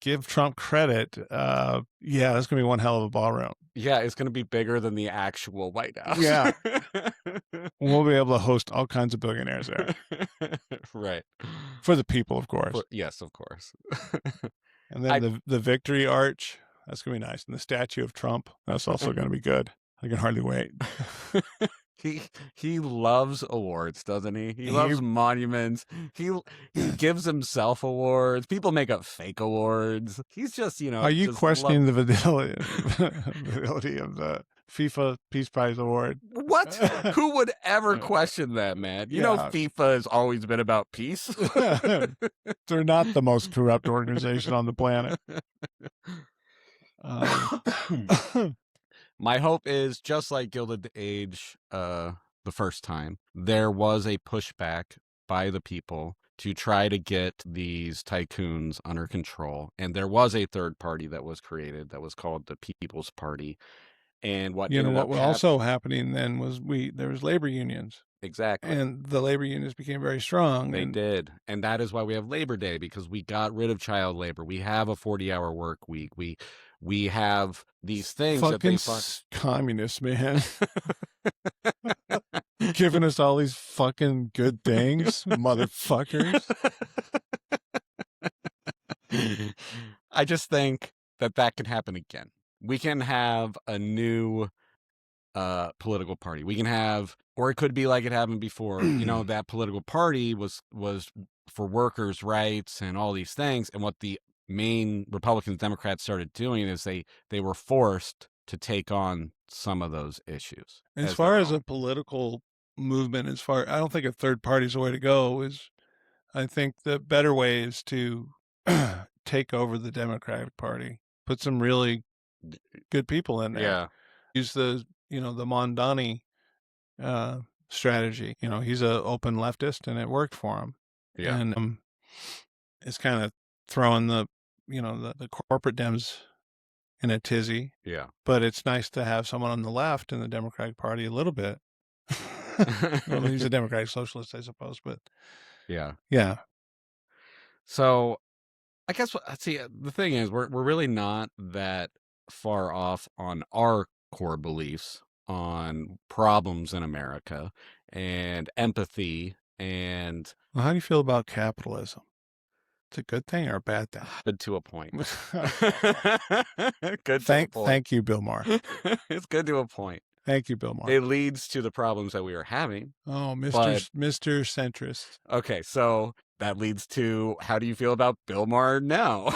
Give Trump credit. Yeah, that's going to be one hell of a ballroom. Yeah, it's going to be bigger than the actual White House. Yeah. We'll be able to host all kinds of billionaires there. Right. For the people, of course. Yes, of course. And then the Victory Arch, that's going to be nice. And the statue of Trump, that's also going to be good. I can hardly wait. He loves awards, doesn't he? He loves monuments. He gives himself awards. People make up fake awards. He's just, Are you questioning the validity of the FIFA Peace Prize Award? What? Who would ever question that, man? You know, FIFA has always been about peace. They're not the most corrupt organization on the planet. My hope is, just like Gilded Age the first time, there was a pushback by the people to try to get these tycoons under control. And there was a third party that was created that was called the People's Party. And what was also happening then was there was labor unions. Exactly. And the labor unions became very strong. They did. And that is why we have Labor Day, because we got rid of child labor. We have a 40-hour work week. We have these things that they communists, man. Giving us all these fucking good things, motherfuckers. I just think that can happen again. We can have a new political party. We can have, or it could be like it happened before. That political party was for workers' rights and all these things. And what the main Republicans, Democrats started doing is they were forced to take on some of those issues. As far as a political movement, I don't think a third party is the way to go. I think the better way is to take over the Democratic Party, put some really good people in there. Yeah. Use the Mondani strategy. He's an open leftist, and it worked for him. Yeah. And it's kind of throwing the corporate Dems in a tizzy. Yeah. But it's nice to have someone on the left in the Democratic Party a little bit. Well, he's a Democratic Socialist, I suppose, but yeah. So I guess the thing is, we're really not that far off on our core beliefs on problems in America and empathy and... Well, how do you feel about capitalism? It's a good thing or a bad thing? Good to a point. Good to a point. Thank you, Bill Maher. It's good to a point. Thank you, Bill Maher. It leads to the problems that we are having. Oh, Mr. Centrist. Okay, so that leads to, how do you feel about Bill Maher now?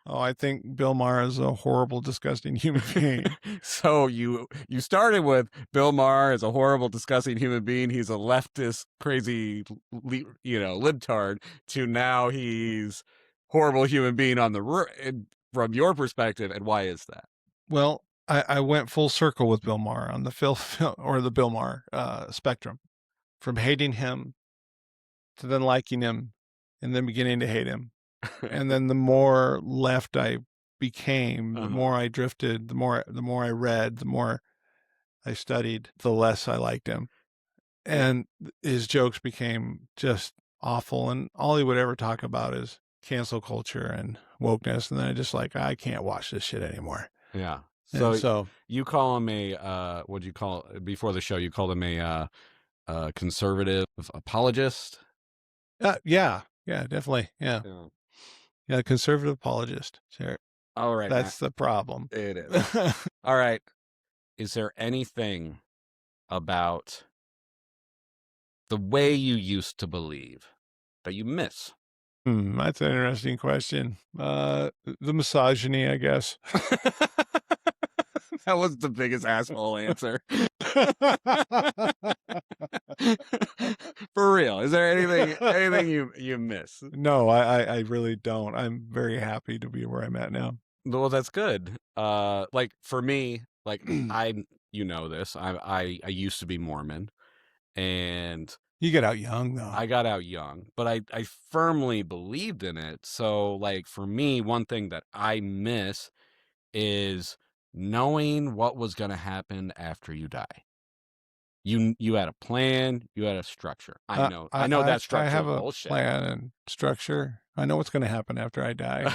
Oh, I think Bill Maher is a horrible, disgusting human being. So you started with Bill Maher as a horrible, disgusting human being. He's a leftist, crazy, libtard, to now he's horrible human being from your perspective. And why is that? Well, I went full circle with Bill Maher on the Bill Maher spectrum, from hating him to then liking him and then beginning to hate him. And then the more left I became, the more I drifted, the more I read, the more I studied, the less I liked him. And his jokes became just awful. And all he would ever talk about is cancel culture and wokeness. And then I can't watch this shit anymore. Yeah. So you call him what'd you call, before the show, you called him a conservative apologist? Yeah, definitely. Yeah. Yeah, conservative apologist. Sure. All right. That's the problem. It is. All right. Is there anything about the way you used to believe that you miss? That's an interesting question. The misogyny, I guess. That was the biggest asshole answer. For real, is there anything you miss? No, I really don't. I'm very happy to be where I'm at now. Well, that's good. Like for me, like you know this, I used to be Mormon, and You get out young though. I got out young, but I firmly believed in it. So like for me, one thing that I miss is knowing what was going to happen after you die. You had a plan, you had a structure. I know that I structure have is a bullshit. plan and structure. I know what's going to happen after I die.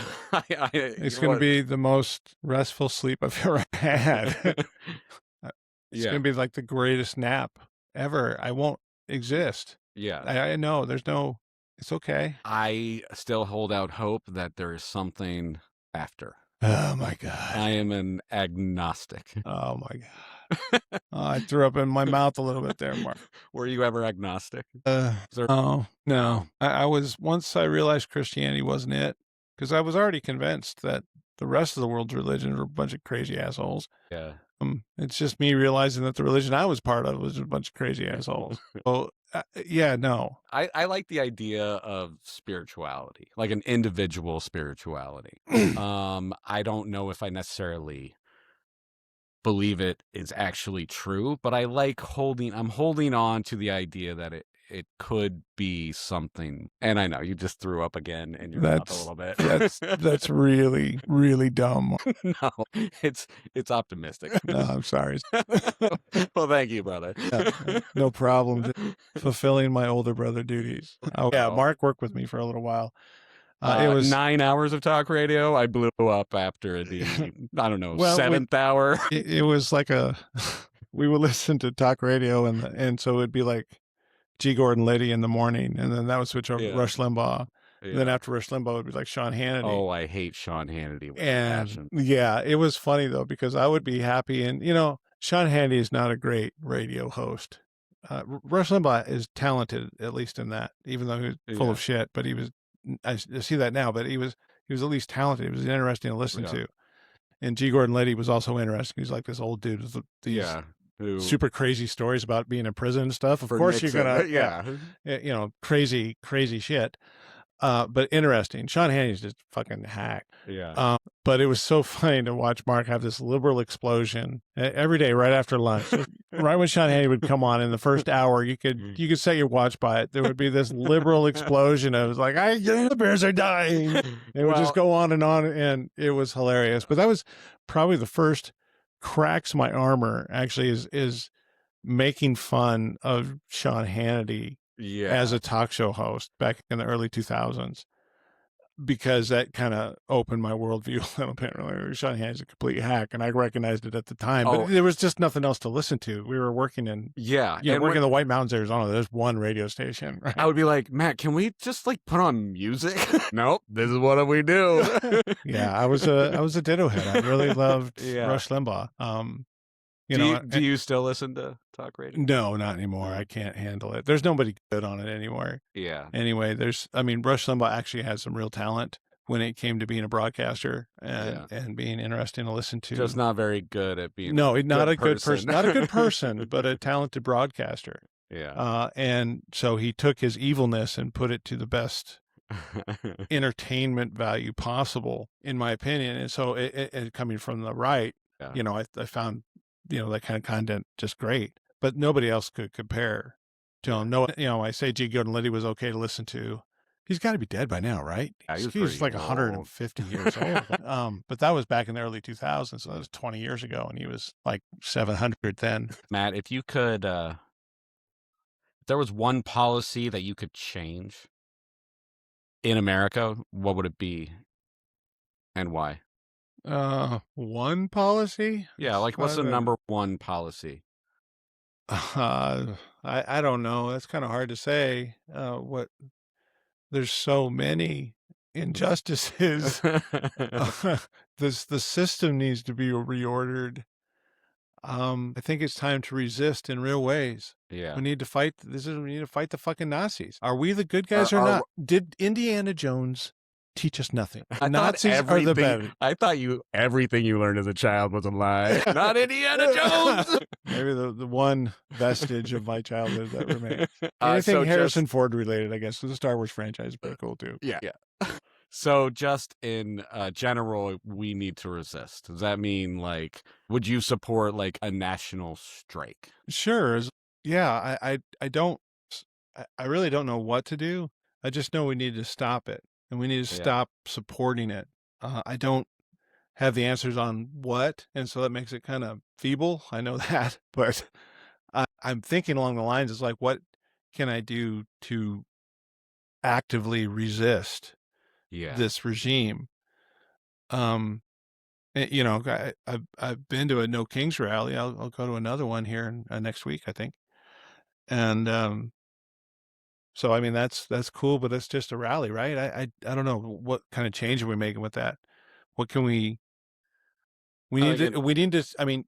It's going to what- be the most restful sleep I've ever had. It's Yeah. going to be like the greatest nap ever. I won't exist. Yeah. I know there's no, it's okay. I still hold out hope that there is something after. Oh my God. I am an agnostic. Oh my God. I threw up in my mouth a little bit there, Mark. Were you ever agnostic? Oh, no. I was, once I realized Christianity wasn't it, because I was already convinced that the rest of the world's religions were a bunch of crazy assholes. Yeah. It's just me realizing that the religion I was part of was a bunch of crazy assholes. So, yeah, no. I like the idea of spirituality, like an individual spirituality. I don't know if I necessarily believe it is actually true, but I'm holding on to the idea that it could be something. And I know you just threw up again in your mouth a little bit. That's really, really dumb. No, it's optimistic. No, I'm sorry. Well, thank you, brother. No problem. Just fulfilling my older brother duties. Oh, yeah, Mark worked with me for a little while. It was 9 hours of talk radio. I blew up after the I don't know, seventh hour. It was like we would listen to talk radio and so it'd be like G. Gordon Liddy in the morning, and then that would switch over to Rush Limbaugh. Yeah. And then after Rush Limbaugh, it would be like Sean Hannity. Oh, I hate Sean Hannity with passion. Yeah, it was funny though, because I would be happy, and Sean Hannity is not a great radio host. Rush Limbaugh is talented, at least in that, even though he was full of shit. But he was, I see that now, but he was at least talented. He was interesting to listen to. And G. Gordon Liddy was also interesting. He's like this old dude with these super crazy stories about being in prison and stuff. Of course, Nixon. You're gonna, crazy shit. But interesting. Sean Hannity's just fucking hack. Yeah. But it was so funny to watch Mark have this liberal explosion every day right after lunch. Right when Sean Hannity would come on in the first hour, you could set your watch by it. There would be this liberal explosion of like, the bears are dying. It would just go on, and it was hilarious. But that was probably the first cracks my armor actually is making fun of Sean Hannity as a talk show host back in the early 2000s, because that kind of opened my worldview a little bit. Really, Sean Hannity's a complete hack, and I recognized it at the time. But there was just nothing else to listen to. We were working in working in the White Mountains, Arizona. There's one radio station. Right? I would be like, Matt, can we just like put on music? Nope, this is what we do. Yeah, I was a ditto head. I really loved Rush Limbaugh. Do you still listen to talk radio? No, not anymore. I can't handle it. There's nobody good on it anymore. Yeah. Anyway, Rush Limbaugh actually has some real talent when it came to being a broadcaster and being interesting to listen to. Just not very good at being not a good person. Not a good person, but a talented broadcaster. Yeah. And so he took his evilness and put it to the best entertainment value possible, in my opinion. And so it coming from the right, I found that kind of content just great, but nobody else could compare to him. No, I say G. Gordon Liddy was okay to listen to. He's got to be dead by now, right? Yeah, he's like 150 years old. But that was back in the early 2000s, so that was 20 years ago, and he was like 700 then. Matt, if you could, if there was one policy that you could change in America, what would it be, and why? One policy? Yeah, like what's the number one policy? I don't know. That's kind of hard to say. There's so many injustices. The system needs to be reordered. I think it's time to resist in real ways. Yeah. We need to fight. We need to fight the fucking Nazis. Are we the good guys or not? Did Indiana Jones teach us nothing. I Nazis are the bad. I thought everything you learned as a child was a lie. Not Indiana Jones. Maybe the one vestige of my childhood that remains. So Anything just- Harrison Ford related, I guess. The Star Wars franchise is pretty cool too. Yeah. So just in general, we need to resist. Does that mean, like, would you support like a national strike? Sure. Yeah, I really don't know what to do. I just know we need to stop it, and we need to Yeah. stop supporting it. I don't have the answers on what, and so that makes it kind of feeble. I know that, but I'm thinking along the lines is like, what can I do to actively resist this regime? You know, I've been to a No Kings rally. I'll go to another one here next week, I think. And so I mean that's cool, but it's just a rally, right? I don't know what kind of change are we making with that. What can we need to I mean,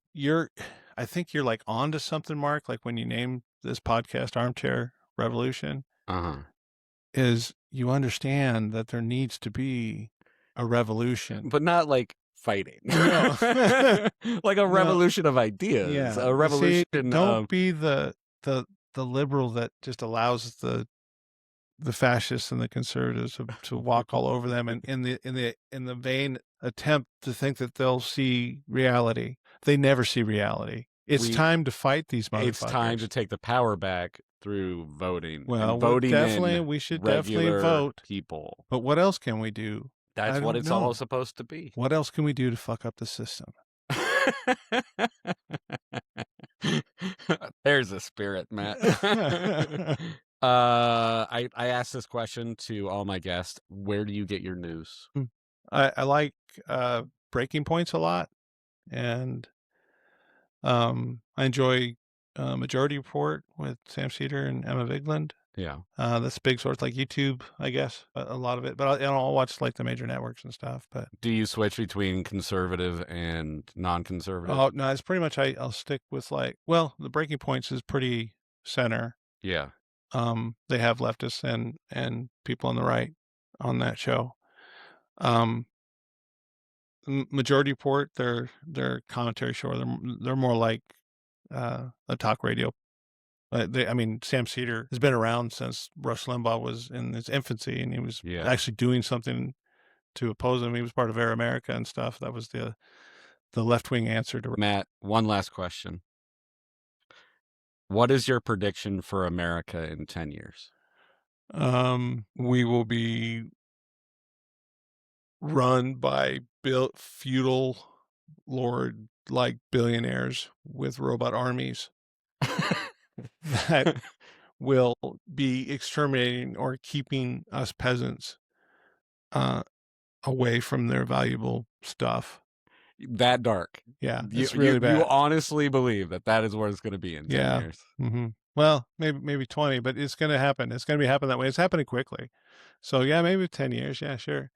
I think you're like onto something, Mark, like when you name this podcast Armchair Revolution. Is you understand that there needs to be a revolution, but not like fighting. No. Like a revolution of ideas. Yeah. A revolution. Don't be the liberal that just allows the fascists and the conservatives to walk all over them, and in the vain attempt to think that they'll see reality. They never see reality. It's time to fight these motherfuckers. It's time to take the power back through voting. Well, voting we should definitely vote. People. But what else can we do? That's what it's all supposed to be. What else can we do to fuck up the system? There's a spirit, Matt. I asked this question to all my guests. Where do you get your news? I like Breaking Points a lot, and I enjoy Majority Report with Sam Cedar and Emma Vigland. Yeah. That's big source, like YouTube, I guess, a lot of it. But I'll watch like the major networks and stuff. But do you switch between conservative and non-conservative? Oh no, it's pretty much I'll stick with the Breaking Points is pretty center. Yeah. They have leftists and people on the right on that show. Majority Report, their commentary show, they're more like a talk radio. Sam Cedar has been around since Rush Limbaugh was in his infancy, and he was actually doing something to oppose him. He was part of Air America and stuff. That was the left-wing answer to Matt. One last question. What is your prediction for America in 10 years? We will be run by feudal lord-like billionaires with robot armies that will be exterminating or keeping us peasants away from their valuable stuff. That dark. Yeah, it's really bad. You honestly believe that is where it's going to be in 10 years? Mm-hmm. Well, maybe 20, but it's going to happen. It's going to be happening that way. It's happening quickly. So yeah, maybe 10 years. Yeah, sure.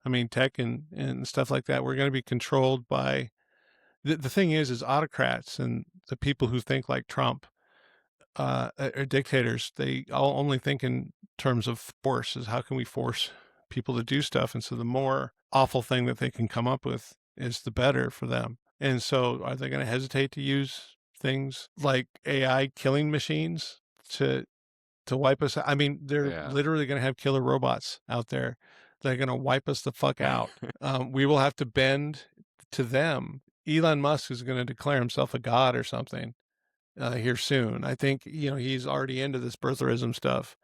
I mean, tech and stuff like that, we're going to be controlled by the thing is autocrats and the people who think like Trump are dictators. They all only think in terms of force, is how can we force people to do stuff? And so the more awful thing that they can come up with is the better for them. And so are they going to hesitate to use things like AI killing machines to wipe us out? I mean, they're literally going to have killer robots out there. They're going to wipe us the fuck out. We will have to bend to them. Elon Musk is going to declare himself a god or something here soon. I think, he's already into this birtherism stuff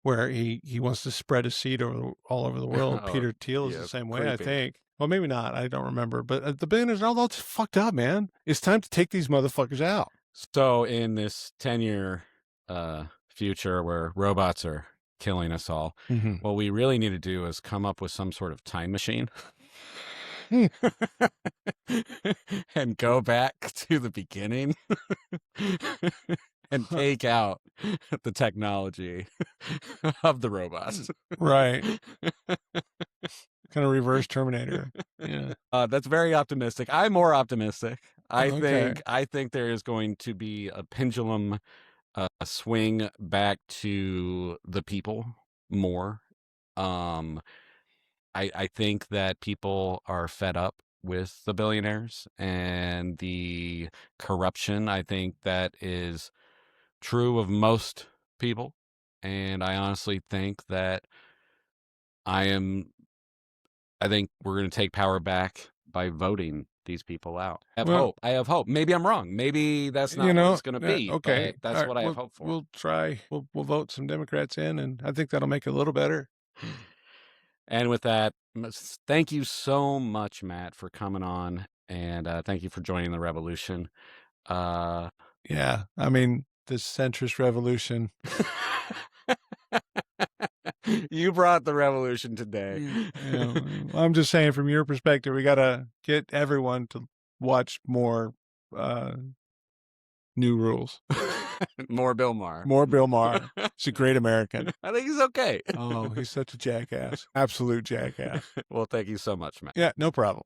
where he wants to spread his seed all over the world. Peter Thiel is the same way, I think. Well, maybe not. I don't remember. But the billionaires are all fucked up, man. It's time to take these motherfuckers out. So in this 10-year future where robots are killing us all, what we really need to do is come up with some sort of time machine and go back to the beginning and take out the technology of the robots. Right. Kind of reverse Terminator. Yeah. That's very optimistic. I'm more optimistic. I think there is going to be a pendulum swing back to the people more. I think that people are fed up with the billionaires and the corruption. I think that is true of most people. And I honestly think that I think we're going to take power back by voting these people out. I have hope. I have hope. Maybe I'm wrong. Maybe that's not what it's going to be. Okay, But that's what I have hope for. We'll try. We'll vote some Democrats in, and I think that'll make it a little better. And with that, thank you so much, Matt, for coming on, and thank you for joining the revolution. Yeah, I mean, the centrist revolution. You brought the revolution today. I'm just saying, from your perspective, we got to get everyone to watch more New Rules. More Bill Maher. More Bill Maher. He's a great American. I think he's okay. Oh, he's such a jackass. Absolute jackass. Well, thank you so much, Matt. Yeah, no problem.